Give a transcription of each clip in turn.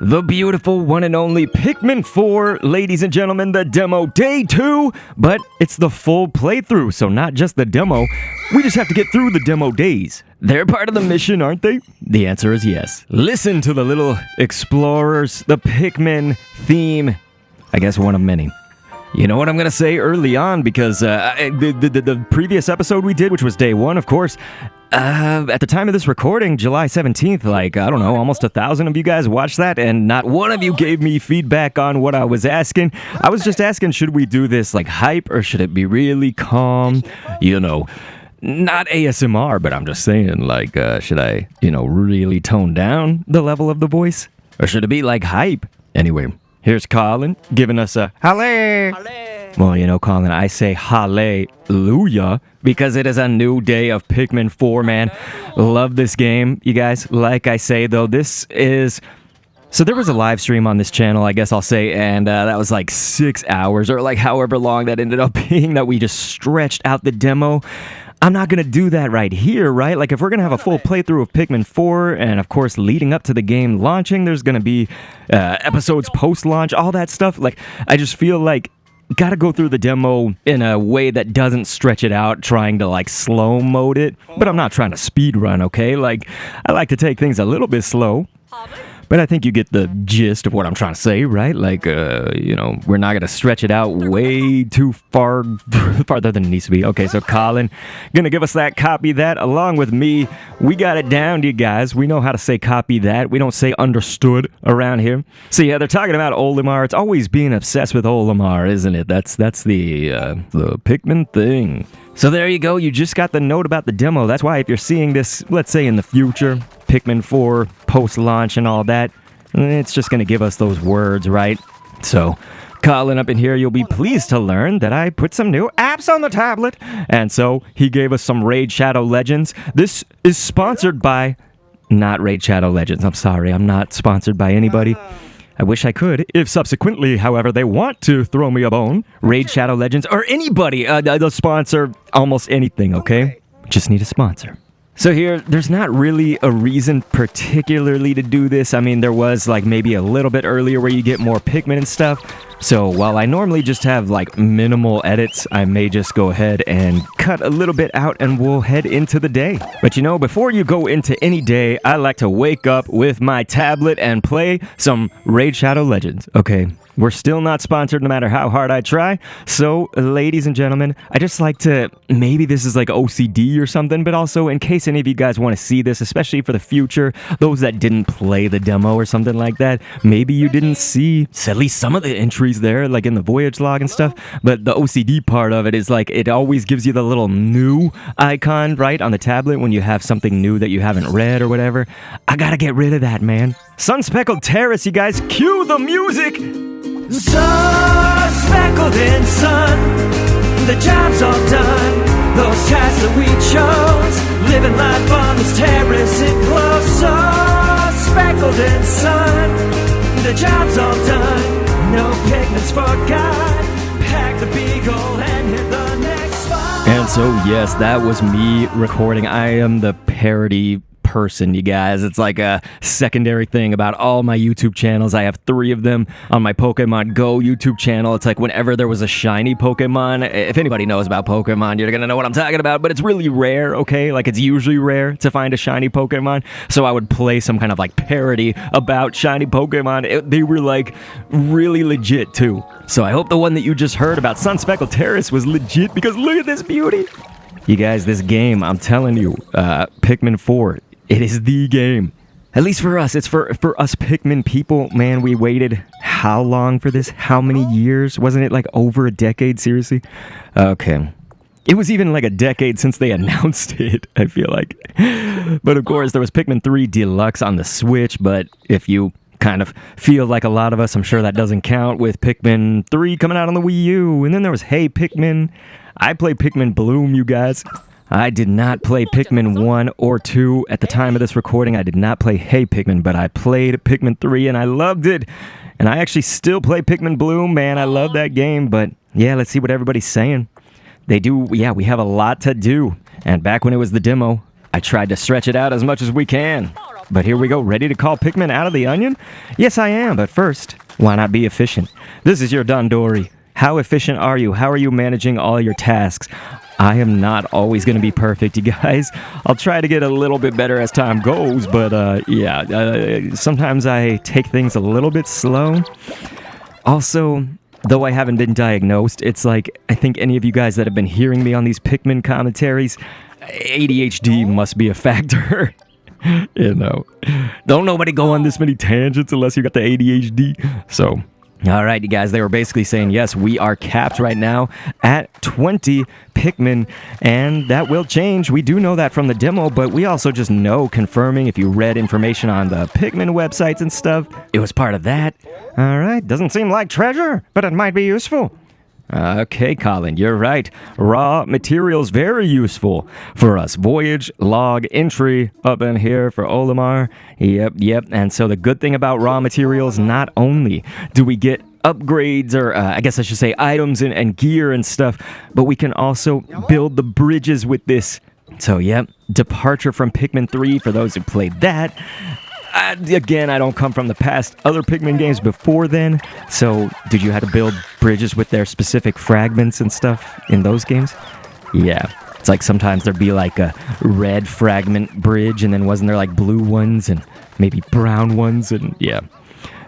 the beautiful one and only Pikmin 4, ladies and gentlemen, the demo day 2, but it's the full playthrough, so not just the demo. We just have to get through the demo days. They're part of the mission, aren't they? The answer is yes. Listen to the little explorers, the Pikmin theme. I guess one of many. You know what I'm going to say early on, because the previous episode we did, which was day 1, of course, at the time of this recording, July 17th, like, I don't know, almost 1,000 of you guys watched that, and not one of you gave me feedback on what I was asking. I was just asking, should we do this, like, hype, or should it be really calm? You know, not ASMR, but I'm just saying, like, should I, really tone down the level of the voice? Or should it be, like, hype? Anyway, here's Colin giving us a halle. Well, Colin, I say hallelujah because it is a new day of Pikmin 4, man. Love this game, you guys. Like I say, though, this is... So there was a live stream on this channel, I guess I'll say, and that was like 6 hours or like however long that ended up being that we just stretched out the demo. I'm not going to do that right here, right? Like, if we're going to have a full playthrough of Pikmin 4, and of course, leading up to the game launching, there's going to be episodes post-launch, all that stuff. Like, I just feel like, gotta go through the demo in a way that doesn't stretch it out, trying to, like, slow mode it. But I'm not trying to speed run, okay? Like, I like to take things a little bit slow. But I think you get the gist of what I'm trying to say, right? Like, we're not going to stretch it out way too farther than it needs to be. Okay, so Colin, going to give us that, copy that, along with me. We got it down, you guys. We know how to say copy that. We don't say understood around here. So yeah, they're talking about Olimar. It's always being obsessed with Olimar, isn't it? That's the Pikmin thing. So there you go, you just got the note about the demo. That's why if you're seeing this, let's say in the future, Pikmin 4, post-launch and all that, it's just going to give us those words, right? So, Colin up in here, you'll be pleased to learn that I put some new apps on the tablet. And so, he gave us some Raid Shadow Legends. This is sponsored by... Not Raid Shadow Legends, I'm sorry, I'm not sponsored by anybody. I wish I could. If subsequently, however, they want to throw me a bone, Raid Shadow Legends, or anybody, they'll sponsor almost anything, okay? Just need a sponsor. So here, there's not really a reason particularly to do this. I mean, there was like maybe a little bit earlier where you get more Pikmin and stuff. So while I normally just have like minimal edits, I may just go ahead and cut a little bit out and we'll head into the day. But before you go into any day, I like to wake up with my tablet and play some Raid Shadow Legends. Okay, we're still not sponsored no matter how hard I try. So, ladies and gentlemen, I just like to, maybe this is like OCD or something, but also in case any of you guys want to see this, especially for the future, those that didn't play the demo or something like that, maybe you didn't see at least some of the entries there, like in the voyage log and stuff, but the OCD part of it is like, it always gives you the little new icon, right, on the tablet when you have something new that you haven't read or whatever. I gotta get rid of that, man. Sun-Speckled Terrace, you guys, cue the music! Sun-speckled in sun, the job's all done, those tasks that we chose, living life on this terrace, it glows. Sun-speckled in sun, the job's all done, no Pikmin's forgot, pack the beagle and hit the next spot. And so yes, that was me recording. I am the parody person, you guys. It's like a secondary thing about all my YouTube channels. I have 3 of them on my Pokemon Go YouTube channel. It's like whenever there was a shiny Pokemon, if anybody knows about Pokemon, you're gonna know what I'm talking about, but it's really rare, okay? Like, it's usually rare to find a shiny Pokemon, so I would play some kind of like parody about shiny Pokemon. They were like really legit too. So I hope the one that you just heard about Sun-Speckled Terrace was legit, because look at this beauty. You guys, this game, I'm telling you, Pikmin 4, it is the game. At least for us. It's for us Pikmin people. Man, we waited how long for this? How many years? Wasn't it like over a decade? Seriously? Okay. It was even like a decade since they announced it, I feel like. But of course, there was Pikmin 3 Deluxe on the Switch. But if you kind of feel like a lot of us, I'm sure that doesn't count, with Pikmin 3 coming out on the Wii U. And then there was Hey Pikmin. I played Pikmin Bloom, you guys. I did not play Pikmin 1 or 2 at the time of this recording. I did not play Hey Pikmin, but I played Pikmin 3 and I loved it. And I actually still play Pikmin Bloom, man. I love that game, but yeah, let's see what everybody's saying. They do, yeah, we have a lot to do. And back when it was the demo, I tried to stretch it out as much as we can. But here we go, ready to call Pikmin out of the onion? Yes, I am, but first, why not be efficient? This is your Dandori. How efficient are you? How are you managing all your tasks? I am not always going to be perfect, you guys. I'll try to get a little bit better as time goes, but sometimes I take things a little bit slow. Also, though I haven't been diagnosed, it's like, I think any of you guys that have been hearing me on these Pikmin commentaries, ADHD must be a factor. You know, don't nobody go on this many tangents unless you got the ADHD. So, all right, you guys, they were basically saying, yes, we are capped right now at 20 Pikmin, and that will change. We do know that from the demo, but we also just know, confirming, if you read information on the Pikmin websites and stuff, it was part of that. All right, doesn't seem like treasure, but it might be useful. Okay, Colin, you're right. Raw materials, very useful for us. Voyage, log, entry, up in here for Olimar. Yep. And so the good thing about raw materials, not only do we get upgrades, or I guess I should say items and gear and stuff, but we can also build the bridges with this. So, yep, departure from Pikmin 3 for those who played that. Again, I don't come from the past other Pikmin games before then, so did you have to build bridges with their specific fragments and stuff in those games? Yeah, it's like sometimes there'd be like a red fragment bridge, and then wasn't there like blue ones and maybe brown ones, and yeah.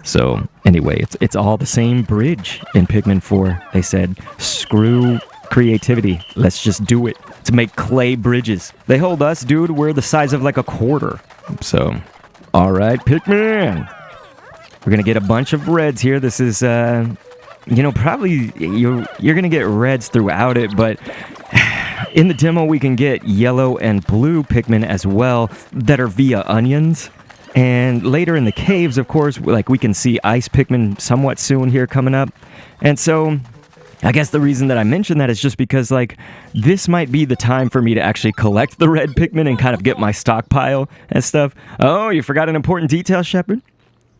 So anyway, it's all the same bridge in Pikmin 4. They said, screw creativity, let's just do it to make clay bridges. They hold us, dude, we're the size of like a quarter, so... All right, Pikmin. We're going to get a bunch of reds here. This is, probably you're going to get reds throughout it, but in the demo we can get yellow and blue Pikmin as well that are via onions. And later in the caves, of course, like we can see ice Pikmin somewhat soon here coming up. And so... I guess the reason that I mention that is just because, like, this might be the time for me to actually collect the red Pikmin and kind of get my stockpile and stuff. Oh, you forgot an important detail, Shepard?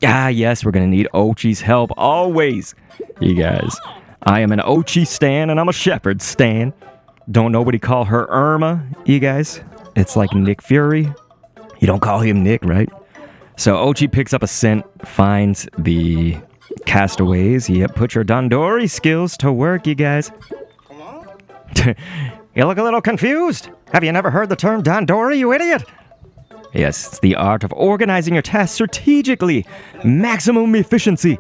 Ah, yes, we're going to need Ochi's help, always. You guys, I am an Ochi stan, and I'm a Shepard stan. Don't nobody call her Irma, you guys. It's like Nick Fury. You don't call him Nick, right? So Ochi picks up a scent, finds the... castaways. Yep, put your Dandori skills to work, you guys. You look a little confused. Have you never heard the term Dandori, you idiot? Yes, it's the art of organizing your tasks strategically. Maximum efficiency.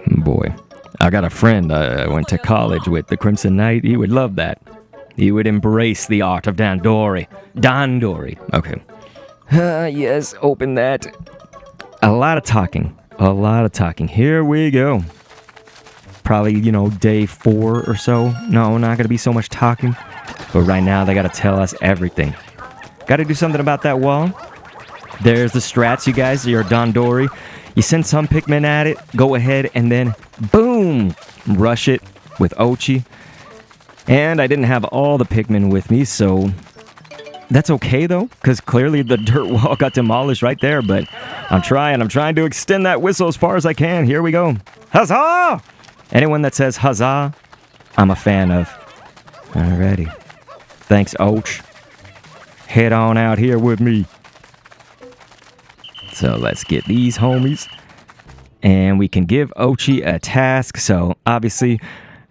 Boy, I got a friend I went to college with, the Crimson Knight. He would love that. He would embrace the art of Dandori. Dandori. Okay. Yes, open that. A lot of talking. Here we go. Probably, day 4 or so. No, not going to be so much talking. But right now, they got to tell us everything. Got to do something about that wall. There's the strats, you guys. Your Dandori. You send some Pikmin at it. Go ahead and then, boom, rush it with Ochi. And I didn't have all the Pikmin with me, so... That's okay, though, because clearly the dirt wall got demolished right there, but I'm trying to extend that whistle as far as I can. Here we go. Huzzah! Anyone that says huzzah, I'm a fan of. Alrighty. Thanks, Och. Head on out here with me. So let's get these homies. And we can give Ochi a task, so obviously...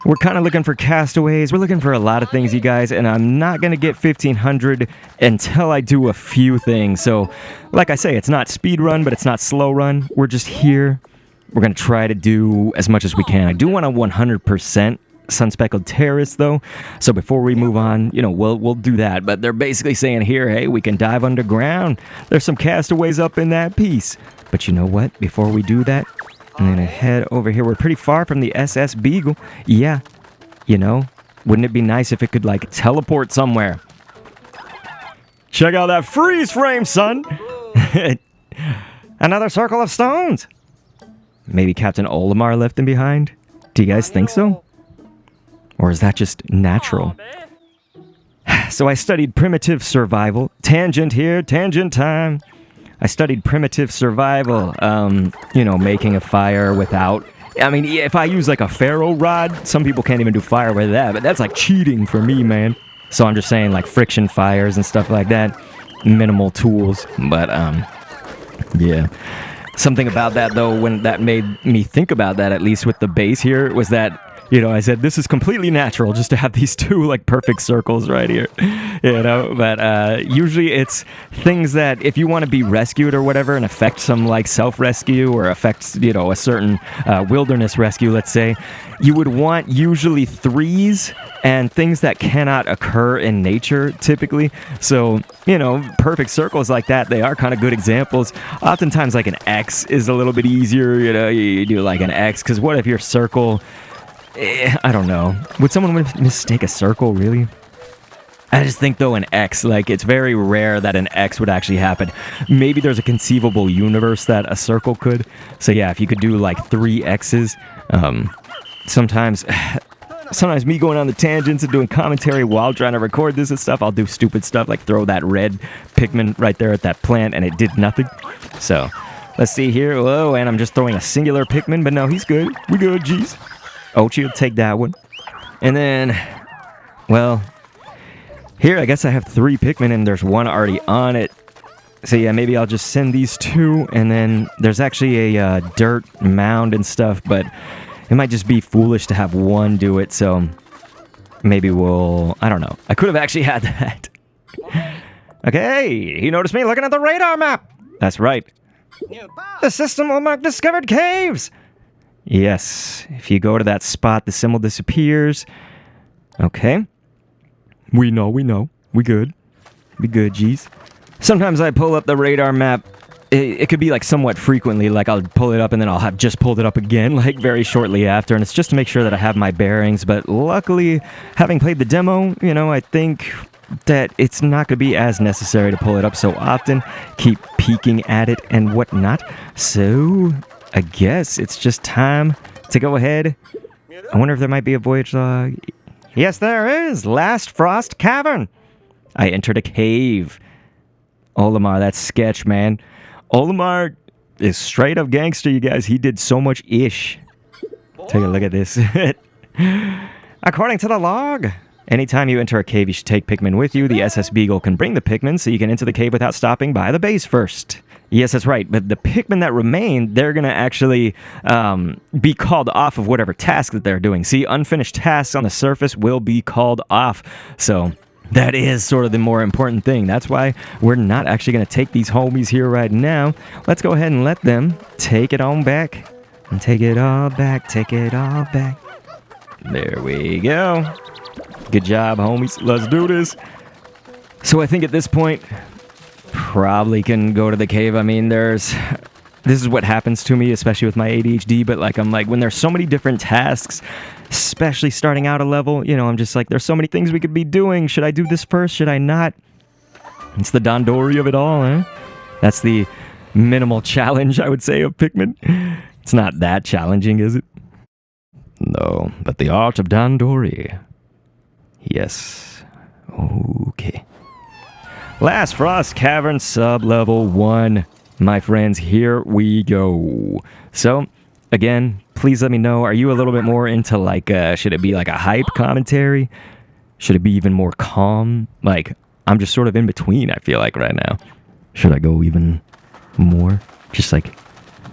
We're kind of looking for castaways. We're looking for a lot of things, you guys, and I'm not going to get 1,500 until I do a few things. So, like I say, it's not speed run, but it's not slow run. We're just here. We're going to try to do as much as we can. I do want a 100% Sun-Speckled Terrace, though. So before we move on, we'll do that. But they're basically saying here, hey, we can dive underground. There's some castaways up in that piece. But you know what? Before we do that, I'm going to head over here. We're pretty far from the SS Beagle. Yeah, wouldn't it be nice if it could, like, teleport somewhere? Check out that freeze frame, son! Another circle of stones! Maybe Captain Olimar left them behind? Do you guys think so? Or is that just natural? So I studied primitive survival. Tangent here, tangent time. I studied primitive survival, making a fire without... I mean, if I use like a ferro rod, some people can't even do fire with that, but that's like cheating for me, man. So I'm just saying like friction fires and stuff like that. Minimal tools, but Yeah. Something about that, though, when that made me think about that, at least with the base here, was that, I said this is completely natural just to have these two, like, perfect circles right here, but usually it's things that if you want to be rescued or whatever and affect some, like, self-rescue or affect, a certain wilderness rescue, let's say, you would want usually threes and things that cannot occur in nature, typically. So, perfect circles like that, they are kind of good examples. Oftentimes, like, an X is a little bit easier, you do, like, an X, because what if your circle... I don't know. Would someone mistake a circle, really? I just think, though, an X, like, it's very rare that an X would actually happen. Maybe there's a conceivable universe that a circle could. So, yeah, if you could do, like, 3 X's, sometimes me going on the tangents and doing commentary while trying to record this and stuff, I'll do stupid stuff, like throw that red Pikmin right there at that plant, and it did nothing. So, let's see here. Whoa, and I'm just throwing a singular Pikmin, but no, he's good. We good, jeez. Ochi will take that one. And then, well, here I guess I have 3 Pikmin and there's 1 already on it. So yeah, maybe I'll just send these 2, and then there's actually a dirt mound and stuff, but it might just be foolish to have 1 do it, so maybe I don't know. I could have actually had that. Okay, he noticed me looking at the radar map. That's right. The system will mark discovered caves. Yes, if you go to that spot, the symbol disappears. Okay. We know. We good. We good, geez. Sometimes I pull up the radar map. It could be like somewhat frequently, like I'll pull it up and then I'll have just pulled it up again, like very shortly after, and it's just to make sure that I have my bearings. But luckily, having played the demo, I think that it's not going to be as necessary to pull it up so often, keep peeking at it and whatnot. So... I guess it's just time to go ahead. I wonder if there might be a voyage log. Yes, there is. Last Frost Cavern. I entered a cave. Olimar, that's sketch, man. Olimar is straight up gangster, you guys. He did so much ish. Take a look at this. According to the log, anytime you enter a cave, you should take Pikmin with you. The SS Beagle can bring the Pikmin so you can enter the cave without stopping by the base first. Yes, that's right, but the Pikmin that remain, they're going to actually be called off of whatever task that they're doing. See, unfinished tasks on the surface will be called off, so that is sort of the more important thing. That's why we're not actually going to take these homies here right now. Let's go ahead and let them take it on back. And take it all back, take it all back. There we go. Good job, homies. Let's do this. So I think at this point... probably can go to the cave. I mean, this is what happens to me, especially with my ADHD, but I'm like, when there's so many different tasks, especially starting out a level, I'm just like, there's so many things we could be doing. Should I do this first? Should I not? It's the Dandori of it all, eh? That's the minimal challenge, I would say, of Pikmin. It's not that challenging, is it? No, but the art of Dandori. Yes. Okay. Last Frost Cavern sub-level 1. My friends, here we go. So, again, please let me know, are you a little bit more into, should it be like a hype commentary? Should it be even more calm? I'm just sort of in between, I feel like, right now. Should I go even more? Just,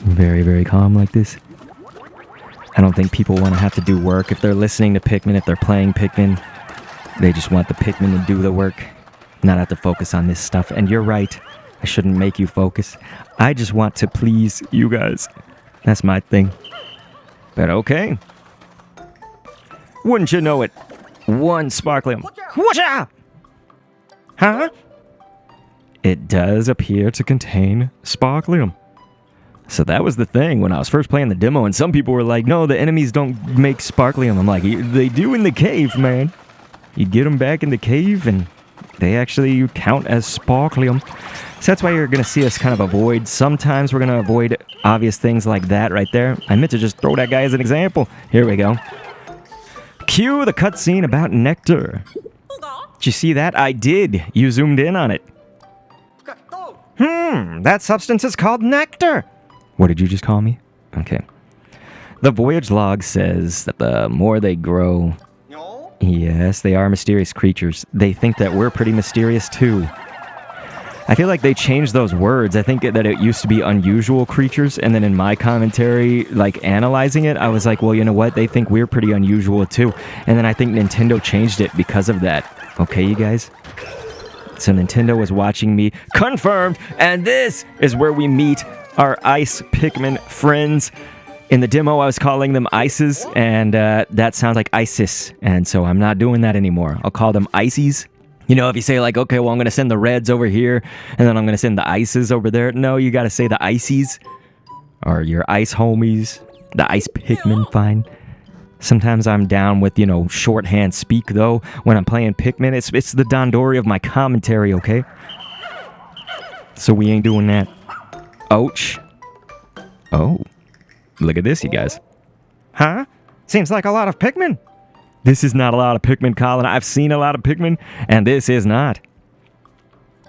very, very calm like this? I don't think people want to have to do work if they're listening to Pikmin, if they're playing Pikmin. They just want the Pikmin to do the work. Not have to focus on this stuff. And you're right. I shouldn't make you focus. I just want to please you guys. That's my thing. But okay. Wouldn't you know it? 1 Sparklium. Watcha! Huh? It does appear to contain Sparklium. So that was the thing when I was first playing the demo, and some people were like, no, the enemies don't make Sparklium. I'm like, they do in the cave, man. You get them back in the cave, and they actually count as Sparklium. So that's why you're going to see us kind of avoid. Sometimes we're going to avoid obvious things like that right there. I meant to just throw that guy as an example. Here we go. Cue the cutscene about nectar. Did you see that? I did. You zoomed in on it. That substance is called nectar. What did you just call me? Okay. The voyage log says that the more they grow... Yes, they are mysterious creatures. They think that we're pretty mysterious too. I feel like they changed those words. I think that it used to be unusual creatures, and then in my commentary, like analyzing it, I was like, well, you know what? They think we're pretty unusual too. And then I think Nintendo changed it because of that. Okay, you guys? So Nintendo was watching me. Confirmed! And this is where we meet our ice Pikmin friends. In the demo, I was calling them Ices, and that sounds like ISIS. And so I'm not doing that anymore. I'll call them Ices. You know, if you say like, okay, well, I'm going to send the Reds over here, and then I'm going to send the Ices over there. No, you got to say the Ices, or your Ice homies, the Ice Pikmin, fine. Sometimes I'm down with, you know, shorthand speak, though, when I'm playing Pikmin. It's the Dandori of my commentary, okay? So we ain't doing that. Ouch. Oh, look at this, you guys. Huh? Seems like a lot of Pikmin. This is not a lot of Pikmin, Colin. I've seen a lot of Pikmin, and this is not.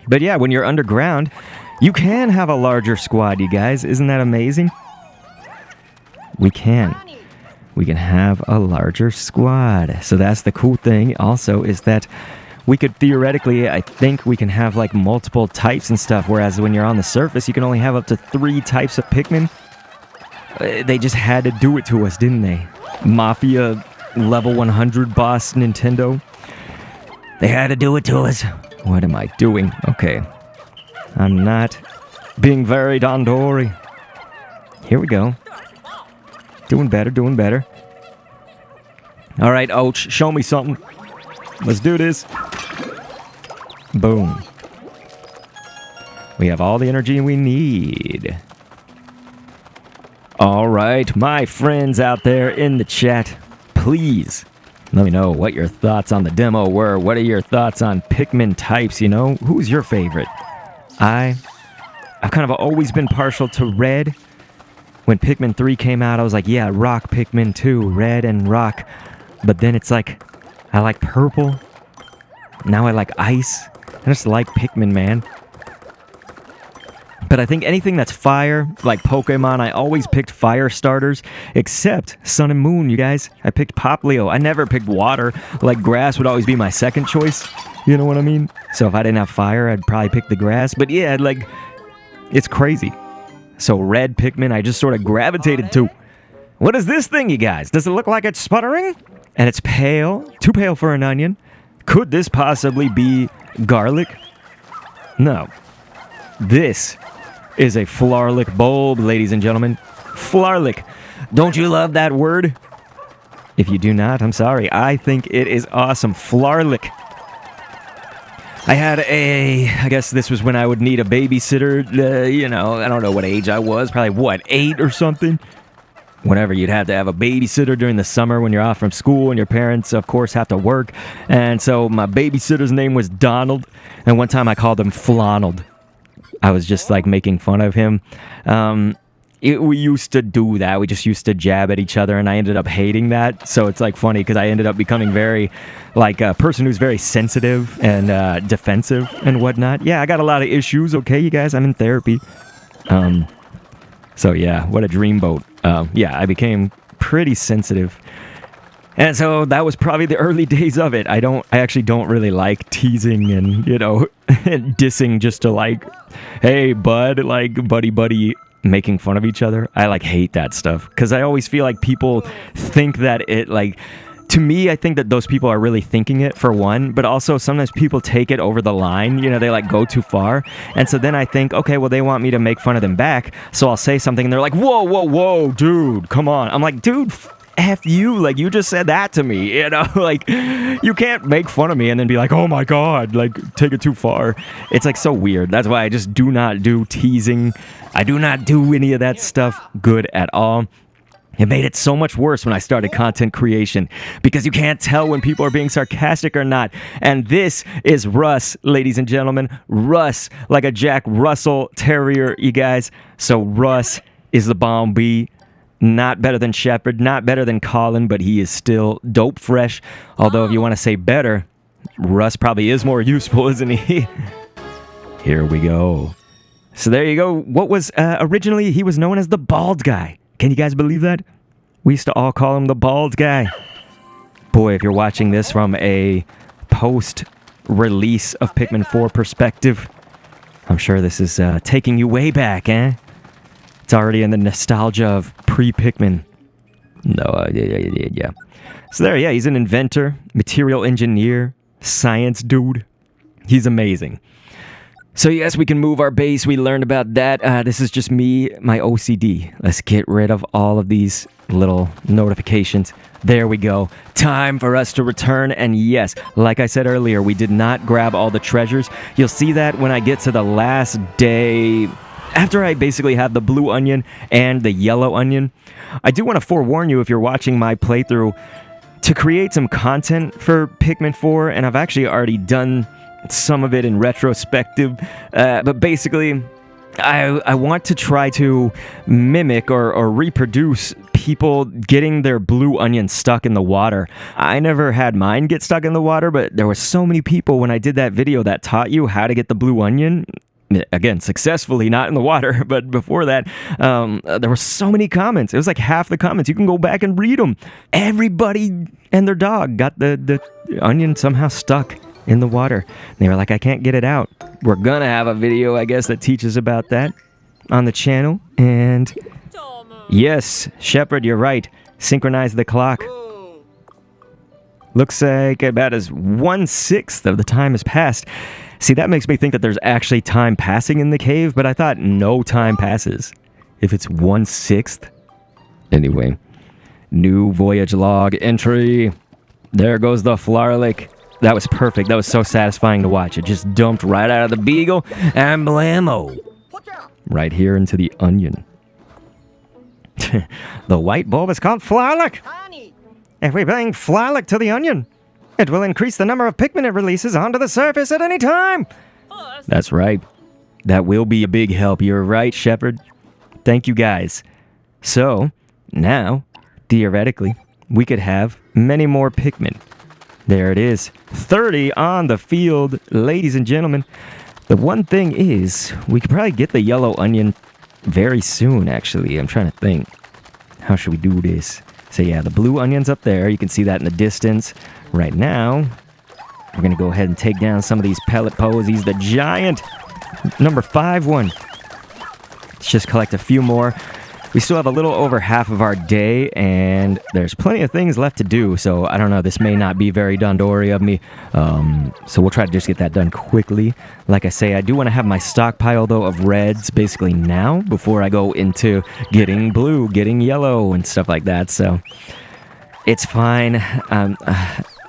But yeah, when you're underground, you can have a larger squad, you guys. Isn't that amazing? We can. We can have a larger squad. So that's the cool thing also, is that we could theoretically, I think we can have like multiple types and stuff, whereas when you're on the surface, you can only have up to 3 types of Pikmin. They just had to do it to us, didn't they? Mafia level 100 boss Nintendo. They had to do it to us. What am I doing? Okay. I'm not being very Dandori. Here we go. Doing better, doing better. All right, Ouch, show me something. Let's do this. Boom. We have all the energy we need. All right, my friends out there in the chat, please let me know what your thoughts on the demo were. What are your thoughts on Pikmin types, you know? Who's your favorite? I've kind of always been partial to red. When Pikmin 3 came out, I was like, yeah, rock Pikmin 2, red and rock. But then it's like, I like purple. Now I like ice. I just like Pikmin, man. But I think anything that's fire, like Pokemon, I always picked fire starters, except Sun and Moon, you guys. I picked Poplio. I never picked water. Like grass would always be my second choice. You know what I mean? So if I didn't have fire, I'd probably pick the grass. But yeah, like, it's crazy. So red Pikmin, I just sort of gravitated to. What is this thing, you guys? Does it look like it's sputtering? And it's pale. Too pale for an onion. Could this possibly be garlic? No. This is a Flarlic bulb, ladies and gentlemen. Flarlic. Don't you love that word? If you do not, I'm sorry. I think it is awesome. Flarlic. I had I guess this was when I would need a babysitter. You know, I don't know what age I was. Probably, what, 8 or something? Whenever you'd have to have a babysitter during the summer when you're off from school and your parents, of course, have to work. And so my babysitter's name was Donald. And one time I called him Flonald. I was just like making fun of him. We used to do that. We just used to jab at each other, and I ended up hating that. So it's like funny because I ended up becoming very, like a person who's very sensitive and defensive and whatnot. Yeah, I got a lot of issues. Okay, you guys, I'm in therapy. So yeah, what a dreamboat. Yeah, I became pretty sensitive. And so that was probably the early days of it. I actually don't really like teasing and, you know, dissing just to like, hey, bud, like buddy, making fun of each other. I like hate that stuff because I always feel like people think that it like, to me, I think that those people are really thinking it for one, but also sometimes people take it over the line. You know, they like go too far. And so then I think, okay, well, they want me to make fun of them back. So I'll say something and they're like, whoa, dude, come on. I'm like, dude, F you, like, you just said that to me, you know, like, you can't make fun of me and then be like, oh my god, like, take it too far. It's, like, so weird. That's why I just do not do teasing. I do not do any of that stuff good at all. It made it so much worse when I started content creation because you can't tell when people are being sarcastic or not. And this is Russ, ladies and gentlemen. Russ, like a Jack Russell Terrier, you guys. So Russ is the bomb bee. Not better than Shepherd, not better than Colin, but he is still dope fresh. Although if you want to say better, Russ probably is more useful, isn't he? Here we go. So there you go. What was originally, he was known as the bald guy. Can you guys believe that? We used to all call him the bald guy. Boy, if you're watching this from a post-release of Pikmin 4 perspective, I'm sure this is taking you way back, eh? It's already in the nostalgia of pre-Pikmin. No, yeah. So there, yeah, he's an inventor, material engineer, science dude. He's amazing. So yes, we can move our base. We learned about that. This is just me, my OCD. Let's get rid of all of these little notifications. There we go. Time for us to return. And yes, like I said earlier, we did not grab all the treasures. You'll see that when I get to the last day, after I basically have the blue onion and the yellow onion. I do want to forewarn you, if you're watching my playthrough, to create some content for Pikmin 4, and I've actually already done some of it in retrospective, but basically I want to try to mimic or reproduce people getting their blue onion stuck in the water. I never had mine get stuck in the water, but there were so many people when I did that video that taught you how to get the blue onion. Again, successfully, not in the water, but before that, there were so many comments. It was like half the comments. You can go back and read them. Everybody and their dog got the onion somehow stuck in the water. And they were like, I can't get it out. We're gonna have a video, I guess, that teaches about that on the channel. And yes, Shepard, you're right. Synchronize the clock. Looks like about as 1/6 of the time has passed. See, that makes me think that there's actually time passing in the cave, but I thought no time passes if it's 1/6. Anyway, new voyage log entry. There goes the Flarlick. That was perfect. That was so satisfying to watch. It just dumped right out of the beagle and blammo. Right here into the onion. The white bulb is called Flarlick. If we bring Flarlick to the onion, it will increase the number of Pikmin it releases onto the surface at any time. That's right. That will be a big help. You're right, Shepard. Thank you, guys. So, now, theoretically, we could have many more Pikmin. There it is. 30 on the field, ladies and gentlemen. The one thing is, we could probably get the yellow onion very soon, actually. I'm trying to think. How should we do this? So yeah, the blue onion's up there. You can see that in the distance. Right now, we're going to go ahead and take down some of these pellet posies. The giant number 5 one. Let's just collect a few more. We still have a little over half of our day, and there's plenty of things left to do. So I don't know, this may not be very Dondori of me. So we'll try to just get that done quickly. Like I say, I do want to have my stockpile, though, of reds basically now before I go into getting blue, getting yellow, and stuff like that. So it's fine.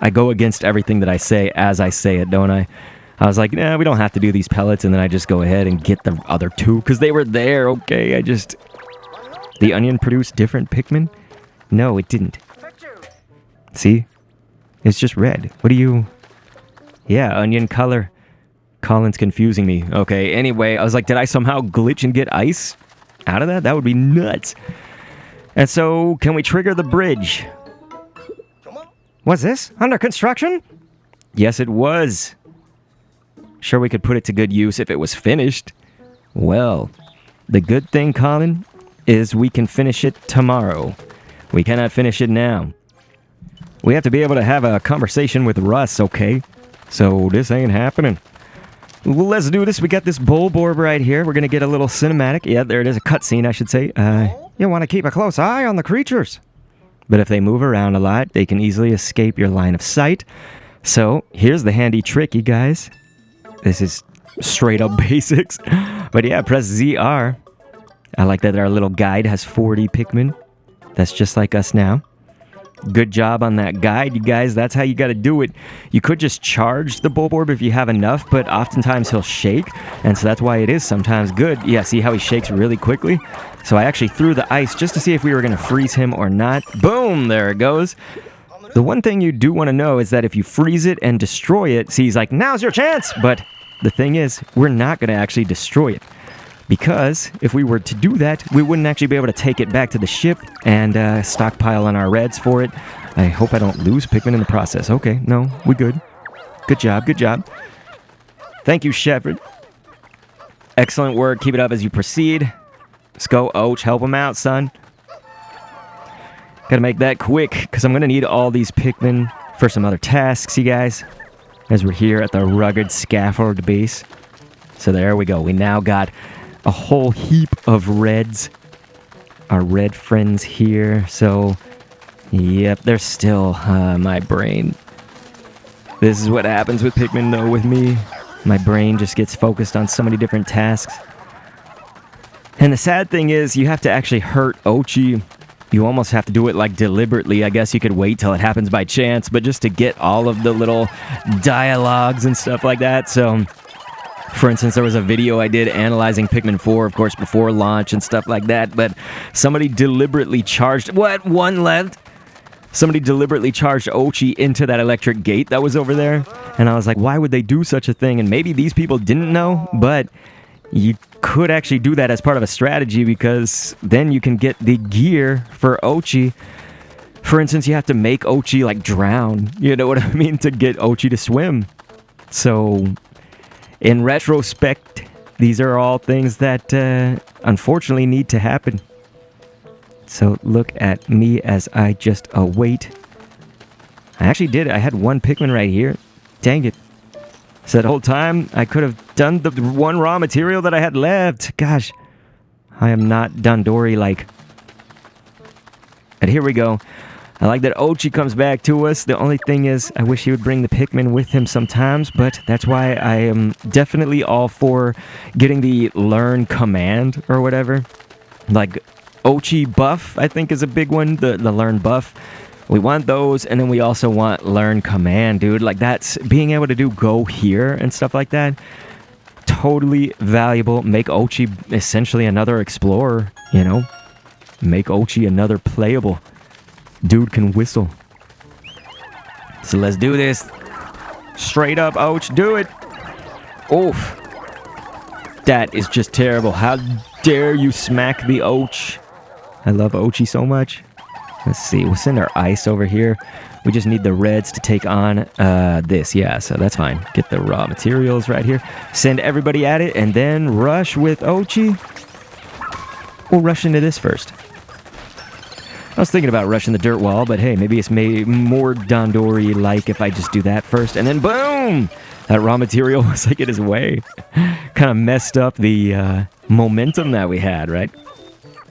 I go against everything that I say as I say it, don't I? I was like, nah, we don't have to do these pellets, and then I just go ahead and get the other 2 because they were there, okay? The onion produced different Pikmin? No, it didn't. See? It's just red. What do you... Yeah, onion color. Colin's confusing me. Okay, anyway, I was like, did I somehow glitch and get ice out of that? That would be nuts. And so, can we trigger the bridge? Was this under construction? Yes, it was. Sure, we could put it to good use if it was finished. Well, the good thing, Colin, is we can finish it tomorrow. We cannot finish it now. We have to be able to have a conversation with Russ, okay? So this ain't happening. Well, let's do this. We got this bulb orb right here. We're going to get a little cinematic. Yeah, there it is, a cutscene, I should say. You want to keep a close eye on the creatures. But if they move around a lot, they can easily escape your line of sight. So here's the handy trick, you guys. This is straight up basics. But yeah, press ZR. I like that our little guide has 40 Pikmin. That's just like us now. Good job on that guide, you guys. That's how you got to do it. You could just charge the bulb orb if you have enough, but oftentimes he'll shake, and so that's why it is sometimes good. Yeah, see how he shakes really quickly? So I actually threw the ice just to see if we were going to freeze him or not. Boom! There it goes. The one thing you do want to know is that if you freeze it and destroy it, see, he's like, now's your chance! But the thing is, we're not going to actually destroy it. Because if we were to do that, we wouldn't actually be able to take it back to the ship and stockpile on our reds for it. I hope I don't lose Pikmin in the process. Okay, no, we good. Good job, good job. Thank you, Shepard. Excellent work. Keep it up as you proceed. Let's go, Och. Help him out, son. Gotta make that quick, because I'm going to need all these Pikmin for some other tasks, you guys. As we're here at the rugged scaffold base. So there we go. We now got a whole heap of reds. Our red friends here. So, yep, they're still my brain. This is what happens with Pikmin, though, with me. My brain just gets focused on so many different tasks. And the sad thing is, you have to actually hurt Ochi. You almost have to do it, like, deliberately. I guess you could wait till it happens by chance, but just to get all of the little dialogues and stuff like that. So, for instance, there was a video I did analyzing Pikmin 4, of course, before launch and stuff like that, but somebody deliberately charged... What? One left? Somebody deliberately charged Ochi into that electric gate that was over there. And I was like, why would they do such a thing? And maybe these people didn't know, but you could actually do that as part of a strategy, because then you can get the gear for Ochi. For instance, you have to make Ochi, like, drown. You know what I mean? To get Ochi to swim. So, in retrospect, these are all things that unfortunately need to happen. So look at me as I just await. I actually did it. I had one Pikmin right here. Dang it. So that whole time, I could have done the one raw material that I had left. Gosh, I am not Dandori-like. And here we go. I like that Ochi comes back to us. The only thing is, I wish he would bring the Pikmin with him sometimes, but that's why I am definitely all for getting the learn command or whatever. Like, Ochi buff, I think, is a big one, the learn buff. We want those, and then we also want learn command, dude. Like, that's being able to do go here and stuff like that. Totally valuable. Make Ochi essentially another explorer, you know? Make Ochi another playable. Dude can whistle. So let's do this. Straight up, Och, do it. Oof. That is just terrible. How dare you smack the Och? I love Ochi so much. Let's see. We'll send our ice over here. We just need the reds to take on this. Yeah, so that's fine. Get the raw materials right here. Send everybody at it, and then rush with Ochi. We'll rush into this first. I was thinking about rushing the dirt wall, but hey, maybe it's more Dandori-like if I just do that first, and then boom! That raw material was like in his way. Kind of messed up the momentum that we had, right?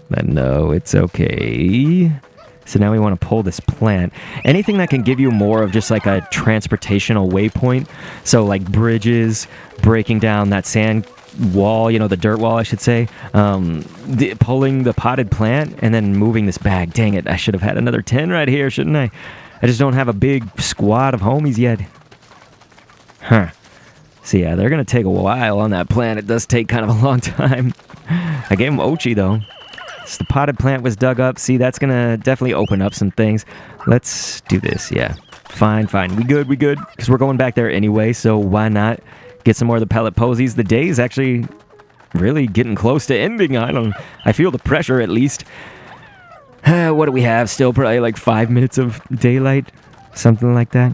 But no, it's okay. So now we want to pull this plant. Anything that can give you more of just like a transportational waypoint. So like bridges, breaking down that sand wall, you know, the dirt wall, I should say. Pulling the potted plant and then moving this bag. Dang it, I should have had another 10 right here, shouldn't I? I just don't have a big squad of homies yet. Huh. So yeah, they're going to take a while on that plant. It does take kind of a long time. I gave him Ochi though. So the potted plant was dug up. See, that's going to definitely open up some things. Let's do this, yeah. Fine. We good. Because we're going back there anyway, so why not get some more of the pellet posies? The day is actually really getting close to ending. I feel the pressure at least. What do we have? Still probably like 5 minutes of daylight. Something like that.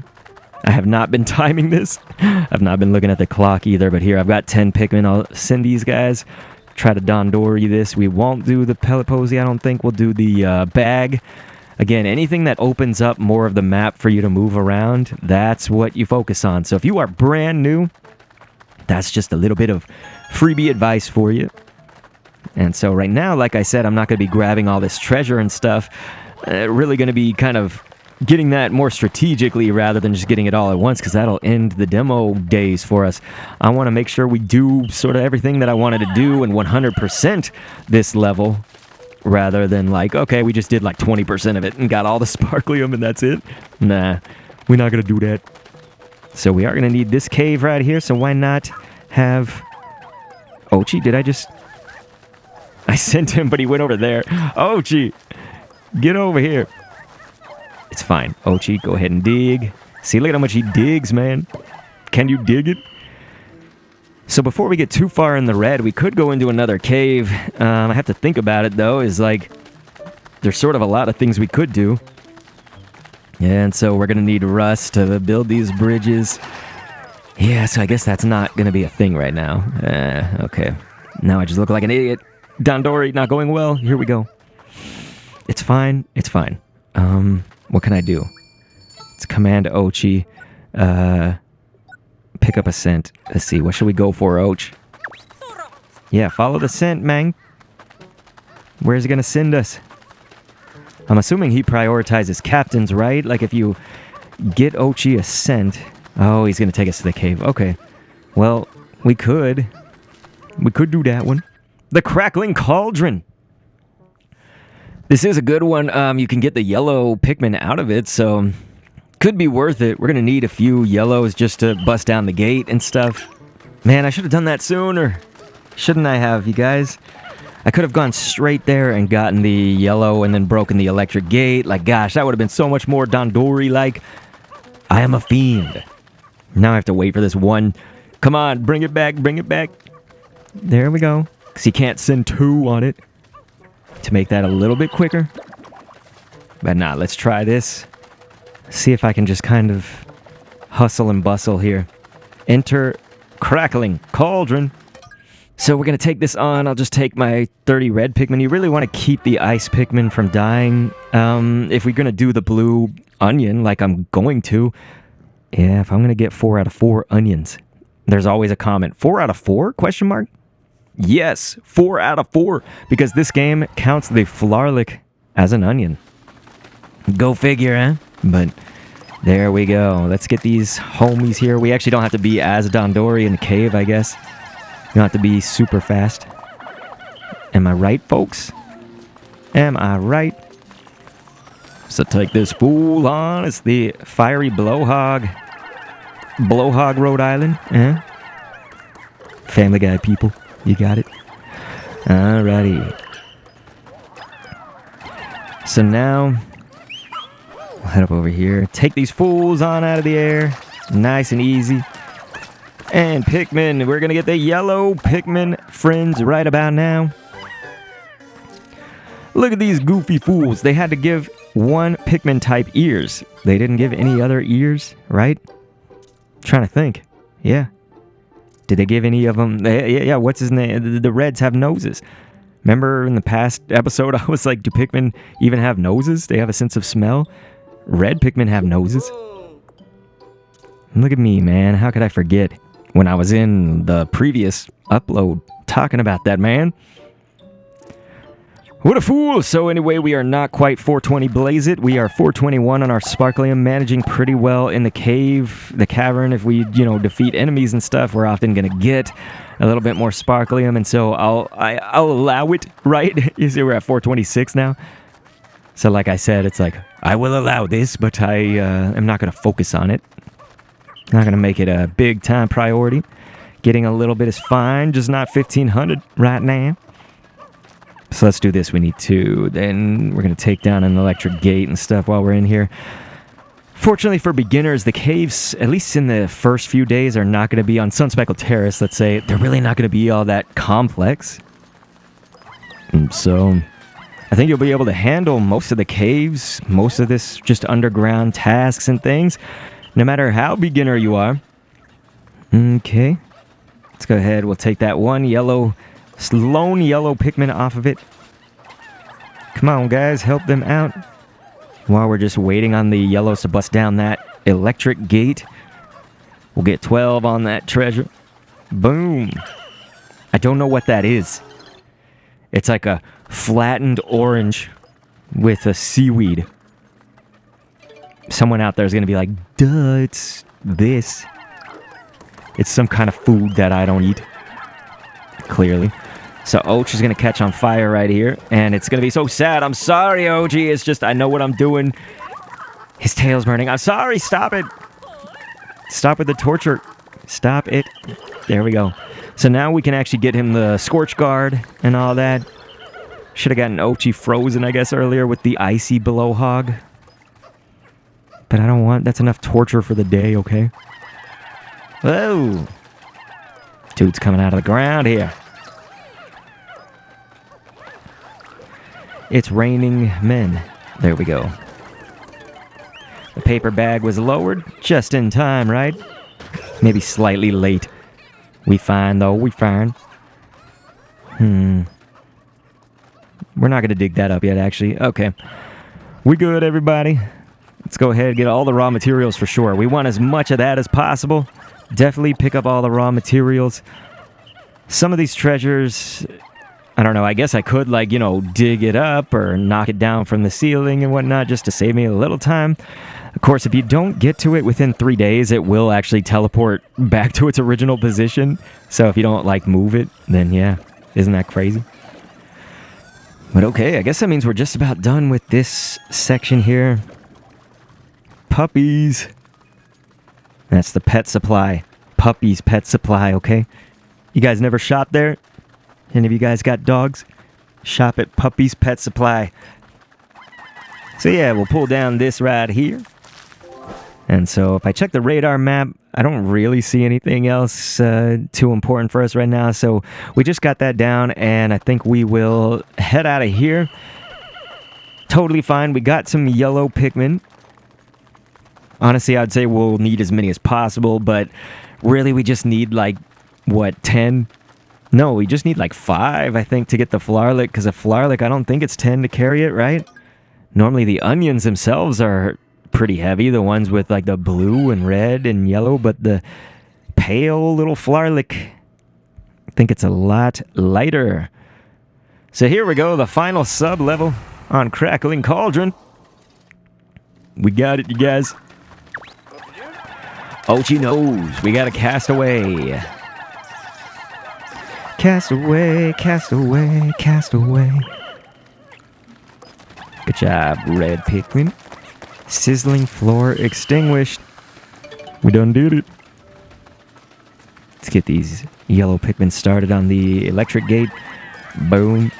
I have not been timing this. I've not been looking at the clock either, but here I've got 10 Pikmin. I'll send these guys. Try to Dandori this. We won't do the pellet posy, I don't think. We'll do the bag. Again, anything that opens up more of the map for you to move around, that's what you focus on. So if you are brand new, that's just a little bit of freebie advice for you. And so right now, like I said, I'm not going to be grabbing all this treasure and stuff. Really going to be kind of getting that more strategically rather than just getting it all at once, because that'll end the demo days for us. I want to make sure we do sort of everything that I wanted to do and 100% this level, rather than like, okay, we just did like 20% of it and got all the sparklium and that's it. Nah, we're not going to do that. So we are going to need this cave right here, so why not have... Ochi, did I just... I sent him, but he went over there. Ochi, get over here. It's fine. Ochi, go ahead and dig. See, look at how much he digs, man. Can you dig it? So before we get too far in the red, we could go into another cave. I have to think about it, though, is like... There's sort of a lot of things we could do. And so we're going to need Russ to build these bridges. Yeah, so I guess that's not going to be a thing right now. Okay. Now I just look like an idiot. Dandori, not going well. Here we go. It's fine. What can I do? Let's command Ochi. Pick up a scent. Let's see. What should we go for, Och? Yeah, follow the scent, man. Where's it going to send us? I'm assuming he prioritizes captains, right? Like if you get Ochi a scent... Oh, he's going to take us to the cave. Okay. Well, we could. We could do that one. The Crackling Cauldron. This is a good one. You can get the yellow Pikmin out of it, so could be worth it. We're going to need a few yellows just to bust down the gate and stuff. Man, I should have done that sooner. Shouldn't I have, you guys? I could have gone straight there and gotten the yellow and then broken the electric gate. Like, gosh, that would have been so much more Dandori-like. I am a fiend. Now I have to wait for this one. Come on, bring it back, bring it back. There we go. Because you can't send 2 on it. To make that a little bit quicker. But nah, let's try this. See if I can just kind of hustle and bustle here. Enter Crackling Cauldron. So we're going to take this on. I'll just take my 30 red Pikmin. You really want to keep the ice Pikmin from dying. If we're going to do the blue onion like I'm going to. Yeah, if I'm going to get 4 out of 4 onions. There's always a comment. 4 out of 4? Question mark? Yes, 4 out of 4. Because this game counts the Flarlic as an onion. Go figure, huh? But there we go. Let's get these homies here. We actually don't have to be as Dandori in the cave, I guess. You don't have to be super fast. Am I right, folks? Am I right? So take this fool on. It's the Fiery Blowhog. Blowhog, Rhode Island. Family Guy people. You got it? Alrighty. So now, we'll head up over here. Take these fools on out of the air. Nice and easy. And Pikmin, we're going to get the yellow Pikmin friends right about now. Look at these goofy fools. They had to give one Pikmin type ears. They didn't give any other ears, right? Trying to think. Yeah. Did they give any of them? Yeah, what's his name? The reds have noses. Remember in the past episode, I was like, do Pikmin even have noses? They have a sense of smell? Red Pikmin have noses. Look at me, man. How could I forget? When I was in the previous upload talking about that, man. What a fool! So anyway, we are not quite 420 Blaze It. We are 421 on our Sparklium, managing pretty well in the cave, the cavern. If we, defeat enemies and stuff, we're often going to get a little bit more Sparklium, and so I'll allow it, right? You see, we're at 426 now. So like I said, it's like, I will allow this, but I am not going to focus on it. Not going to make it a big time priority. Getting a little bit is fine, just not 1500 right now. So let's do this. We need to. Then we're going to take down an electric gate and stuff while we're in here. Fortunately for beginners, the caves, at least in the first few days, are not going to be on Sun-Speckled Terrace, let's say. They're really not going to be all that complex. And so I think you'll be able to handle most of the caves, most of this just underground tasks and things, no matter how beginner you are. Okay. Let's go ahead. We'll take that one lone yellow Pikmin off of it. Come on, guys. Help them out. While we're just waiting on the yellows to bust down that electric gate. We'll get 12 on that treasure. Boom. I don't know what that is. It's like a flattened orange with a seaweed. Someone out there is going to be like, duh, it's this. It's some kind of food that I don't eat. Clearly. So Och is going to catch on fire right here. And it's going to be so sad. I'm sorry, OG. It's just, I know what I'm doing. His tail's burning. I'm sorry. Stop it. Stop with the torture. Stop it. There we go. So now we can actually get him the Scorch Guard and all that. Should have gotten Ochi frozen, I guess, earlier with the icy Blowhog. But I don't want... That's enough torture for the day, okay? Whoa. Dude's coming out of the ground here. It's raining men. There we go. The paper bag was lowered just in time, right? Maybe slightly late. We fine, though. We fine. We're not going to dig that up yet, actually. Okay. We good, everybody? Let's go ahead and get all the raw materials for sure. We want as much of that as possible. Definitely pick up all the raw materials. Some of these treasures, I don't know, I guess I could, like, you know, dig it up or knock it down from the ceiling and whatnot just to save me a little time. Of course, if you don't get to it within 3 days, it will actually teleport back to its original position. So if you don't, like, move it, then yeah, isn't that crazy? But okay, I guess that means we're just about done with this section here. Puppies. That's the pet supply. Puppies pet supply, okay? You guys never shop there? Any of you guys got dogs? Shop at Puppies Pet Supply. So yeah, we'll pull down this right here. And so if I check the radar map, I don't really see anything else too important for us right now. So we just got that down, and I think we will head out of here. Totally fine. We got some yellow Pikmin. Honestly, I'd say we'll need as many as possible, but really we just need like, what, 10? No, we just need like 5, I think, to get the Flarlick, because a Flarlick, I don't think it's 10 to carry it, right? Normally the onions themselves are pretty heavy, the ones with like the blue and red and yellow, but the pale little Flarlick, I think it's a lot lighter. So here we go, the final sub-level on Crackling Cauldron. We got it, you guys. Ochi knows we gotta cast away. Cast away, cast away, cast away. Good job, red Pikmin. Sizzling floor extinguished. We done did it. Let's get these yellow Pikmin started on the electric gate. Boom.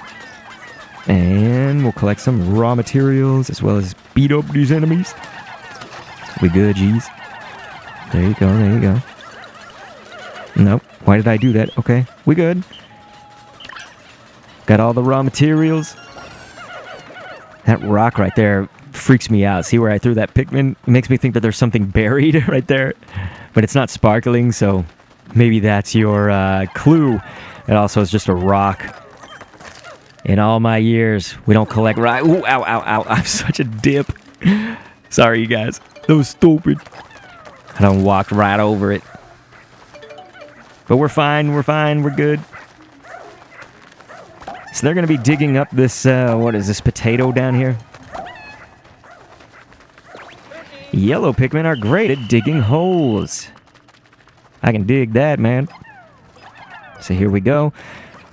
And we'll collect some raw materials as well as beat up these enemies. We good, G's. There you go, there you go. Nope. Why did I do that? Okay, we good. Got all the raw materials. That rock right there freaks me out. See where I threw that Pikmin? It makes me think that there's something buried right there. But it's not sparkling, so maybe that's your clue. It also is just a rock. In all my years, we don't collect rock. Ooh, ow, ow, ow. I'm such a dip. Sorry, you guys. That was stupid. I done walked right over it. But we're fine, we're good. So they're going to be digging up this, what is this, potato down here? Yellow Pikmin are great at digging holes. I can dig that, man. So here we go.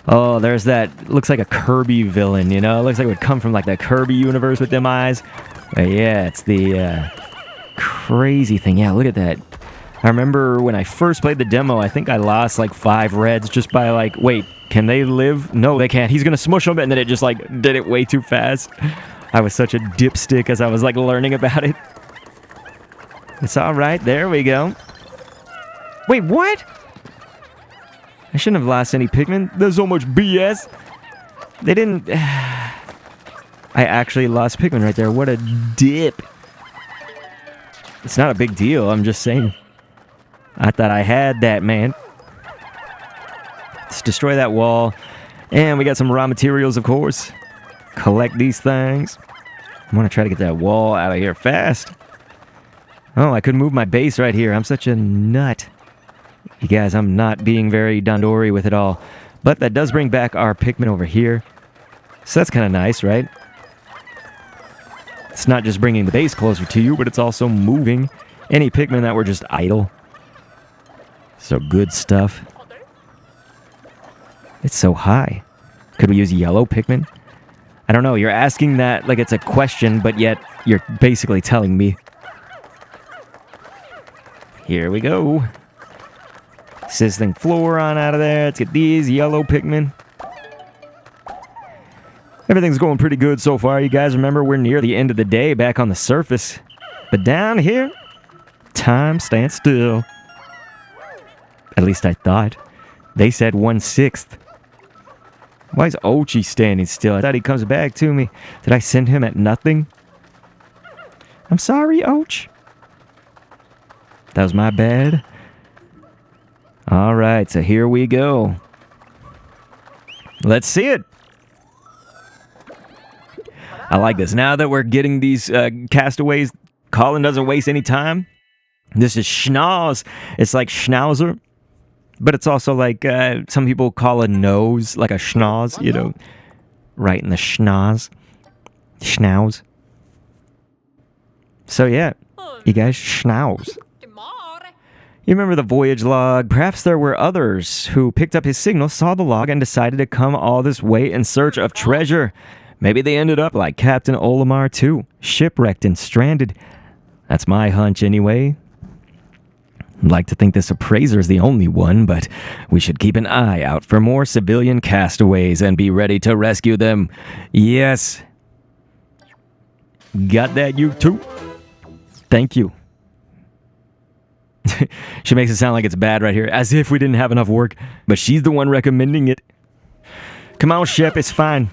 Oh, there's that, looks like a Kirby villain, you know? It looks like it would come from like the Kirby universe with them eyes. But yeah, it's the crazy thing. Yeah, look at that. I remember when I first played the demo, I think I lost like 5 reds just by like, wait, can they live? No, they can't. He's going to smush them, and then it just like did it way too fast. I was such a dipstick as I was like learning about it. It's all right. There we go. Wait, what? I shouldn't have lost any Pikmin. There's so much BS. They didn't... I actually lost Pikmin right there. What a dip. It's not a big deal. I'm just saying. I thought I had that, man. Let's destroy that wall. And we got some raw materials, of course. Collect these things. I want to try to get that wall out of here fast. Oh, I could move my base right here. I'm such a nut. You guys, I'm not being very Dandori with it all. But that does bring back our Pikmin over here. So that's kind of nice, right? It's not just bringing the base closer to you, but it's also moving any Pikmin that were just idle. So good stuff. It's so high. Could we use yellow Pikmin? I don't know. You're asking that like it's a question, but yet you're basically telling me. Here we go. Sizzling floor on out of there. Let's get these yellow Pikmin. Everything's going pretty good so far. You guys remember we're near the end of the day back on the surface. But down here, time stands still. At least I thought. They said 1/6. Why is Ochi standing still? I thought he comes back to me. Did I send him at nothing? I'm sorry, Och. That was my bad. Alright, so here we go. Let's see it. I like this. Now that we're getting these castaways, Colin doesn't waste any time. This is Schnauz. It's like Schnauzer. But it's also like some people call a nose like a schnoz, you know, right in the schnoz. Schnauz. So yeah, you guys schnauz. You remember the voyage log? Perhaps there were others who picked up his signal, saw the log, and decided to come all this way in search of treasure. Maybe they ended up like Captain Olimar too, shipwrecked and stranded. That's my hunch anyway. I'd like to think this appraiser is the only one, but we should keep an eye out for more civilian castaways and be ready to rescue them. Yes. Got that, you too? Thank you. She makes it sound like it's bad right here, as if we didn't have enough work, but she's the one recommending it. Come on, Shep, it's fine.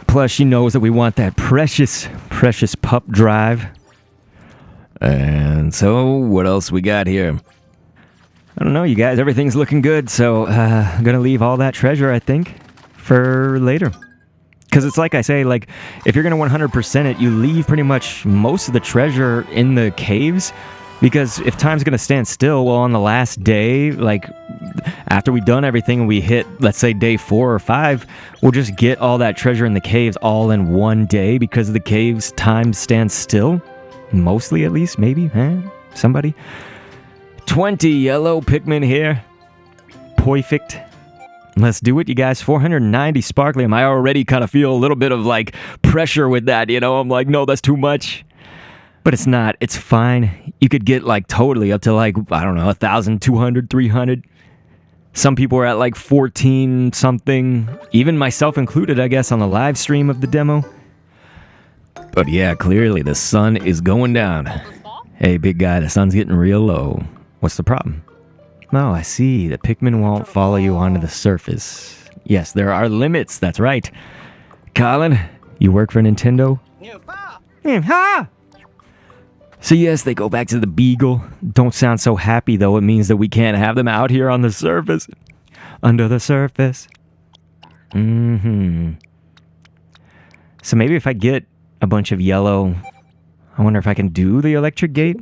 Plus, she knows that we want that precious, precious pup drive. And so, what else we got here? I don't know, you guys, everything's looking good, so I'm gonna leave all that treasure, I think, for later. Because it's like I say, like, if you're gonna 100% it, you leave pretty much most of the treasure in the caves. Because if time's going to stand still, well, on the last day, like, after we've done everything and we hit, let's say, day 4 or 5, we'll just get all that treasure in the caves all in one day because the caves' time stands still. Mostly, at least, maybe, somebody? 20 yellow Pikmin here. Perfect. Let's do it, you guys. 490 sparklium. I already kind of feel a little bit of, like, pressure with that, you know? I'm like, no, that's too much. But it's not. It's fine. You could get like totally up to like, I don't know, 1,200, 300. Some people are at like 14 something. Even myself included, I guess, on the live stream of the demo. But yeah, clearly the sun is going down. Hey, big guy, the sun's getting real low. What's the problem? Oh, I see. The Pikmin won't follow you onto the surface. Yes, there are limits. That's right. Colin, you work for Nintendo? Ha! So yes, they go back to the Beagle. Don't sound so happy, though. It means that we can't have them out here on the surface. Under the surface. So maybe if I get a bunch of yellow, I wonder if I can do the electric gate?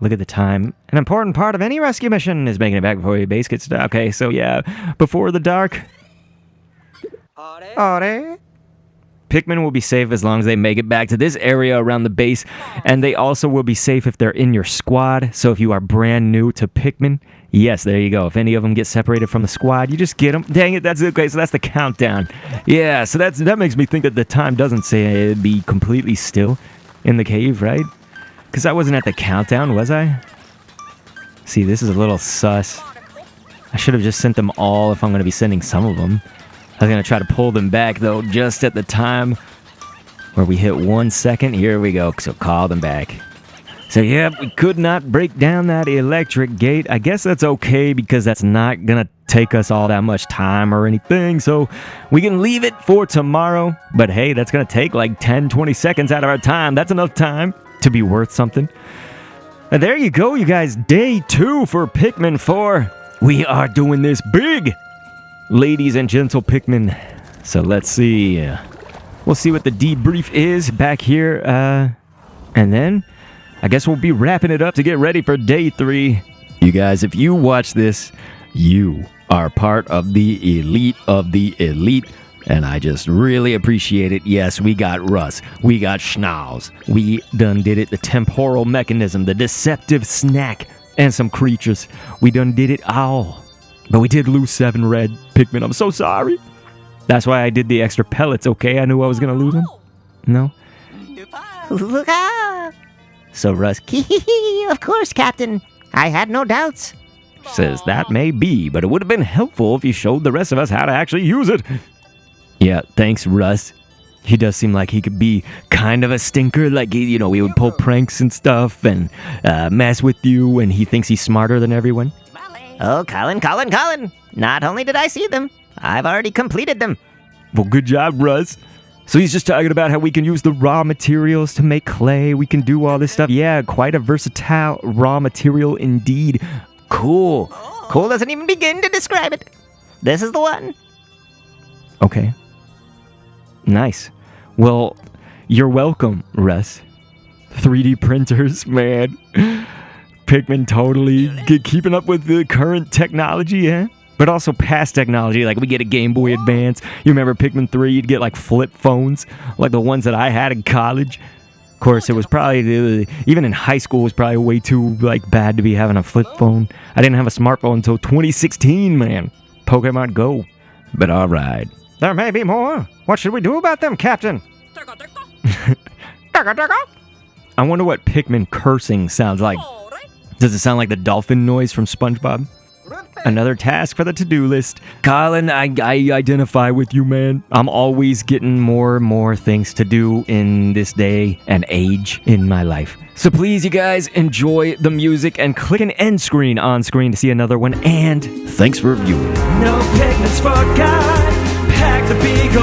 Look at the time. An important part of any rescue mission is making it back before your base gets dark. Okay, so yeah, before the dark. Are. Pikmin will be safe as long as they make it back to this area around the base, and they also will be safe if they're in your squad. So if you are brand new to Pikmin, yes, there you go. If any of them get separated from the squad, you just get them. Dang it, that's okay. So that's the countdown. Yeah, so that makes me think that the time doesn't say it'd be completely still in the cave, right? Because I wasn't at the countdown, was I? See, this is a little sus. I should have just sent them all if I'm going to be sending some of them. I was going to try to pull them back, though, just at the time where we hit 1 second. Here we go. So call them back. So, yeah, we could not break down that electric gate. I guess that's okay because that's not going to take us all that much time or anything. So we can leave it for tomorrow. But, hey, that's going to take like 10, 20 seconds out of our time. That's enough time to be worth something. And there you go, you guys. Day 2 for Pikmin 4. We are doing this big. Ladies and gentle Pikmin. So let's see. We'll see what the debrief is back here. And then I guess we'll be wrapping it up to get ready for day 3. You guys, if you watch this, you are part of the elite of the elite. And I just really appreciate it. Yes, we got Russ. We got Schnauz. We done did it. The temporal mechanism, the deceptive snack, and some creatures. We done did it all. But we did lose 7 red Pikmin. I'm so sorry. That's why I did the extra pellets, okay? I knew I was going to lose them. No? So Russ, Of course, Captain. I had no doubts. Says that may be, but it would have been helpful if you showed the rest of us how to actually use it. Yeah, thanks, Russ. He does seem like he could be kind of a stinker. Like, he would pull pranks and stuff and mess with you, and he thinks he's smarter than everyone. Oh, Colin. Not only did I see them, I've already completed them. Well, good job, Russ. So he's just talking about how we can use the raw materials to make clay. We can do all this stuff. Yeah, quite a versatile raw material indeed. Cool. Cool doesn't even begin to describe it. This is the one. Okay. Nice. Well, you're welcome, Russ. 3D printers, man. Pikmin totally keeping up with the current technology, yeah? But also past technology, like we get a Game Boy Advance. You remember Pikmin 3, you'd get like flip phones, like the ones that I had in college. Of course, it was probably, even in high school, it was probably way too like bad to be having a flip phone. I didn't have a smartphone until 2016, man. Pokemon Go. But alright. There may be more. What should we do about them, Captain? I wonder what Pikmin cursing sounds like. Does it sound like the dolphin noise from SpongeBob? Another task for the to-do list. Colin, I identify with you, man. I'm always getting more and more things to do in this day and age in my life. So please, you guys, enjoy the music and click an end screen on screen to see another one. And thanks for viewing. No pigments forgot. Pack the beagle